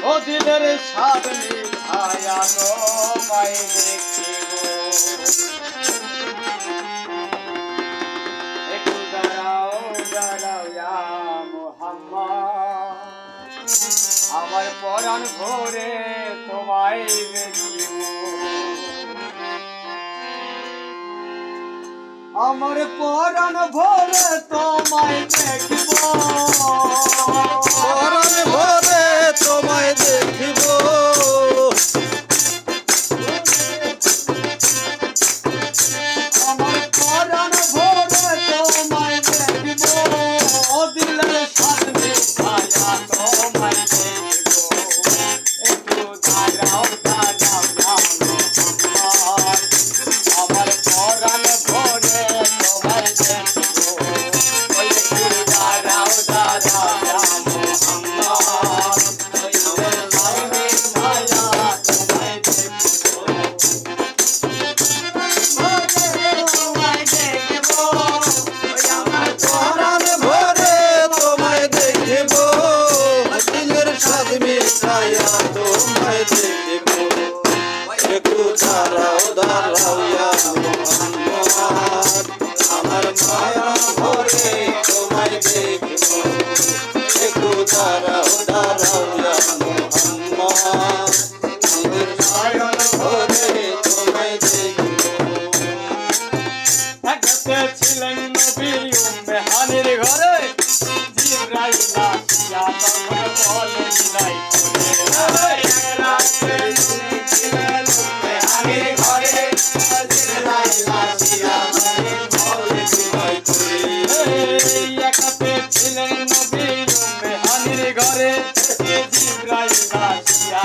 ও দিলের স্বাদ মিঠায়া তোমায় দেখিব একটু দাঁড়াও দাঁড়াও ইয়া মুহাম্মদ আমার পরাণ ভরে তোমায় দেখিব আমার পরাণ ভরে তোমায় দেখিব পরাণ ভরে তোমায় দেখিব আমার পরাণ ভরে তোমায় দেখিব দিলের স্বাদ মিঠায়া তোমায় দেখিব একটু দাঁড়াও দাঁড়াও ইয়া মুহাম্মদ আমার পরাণ ভরে তোমায় দেখিব ওই একটু দাঁড়াও দাঁড়াও ইয়া মুহাম্মদ দিলের স্বাদ মিঠায়া তোমায় দেখিব পরাণ ভরে তোমায় দেখিব দিলের স্বাদ মিঠায়া তোমায় দেখিব একটু দাঁড়াও দাঁড়াও ইয়া মুহাম্মদ আমার মায়া ভরে তোমায় দেখিব একটু দাঁড়াও দাঁড়াও ইয়া মুহাম্মদ দিলের স্বাদ ভরে তোমায় দেখিব একতে ছিলেন নবী উম্মেহানির ঘরে জিবরাইল আসিয়া তখন বলেন নাই করে একতে ছিলেন উম্মেহানির ঘরে জিবরাইল আসিয়া বলেন নাই করে একতে ছিলেন নবী উম্মেহানির ঘরে জিবরাইল আসিয়া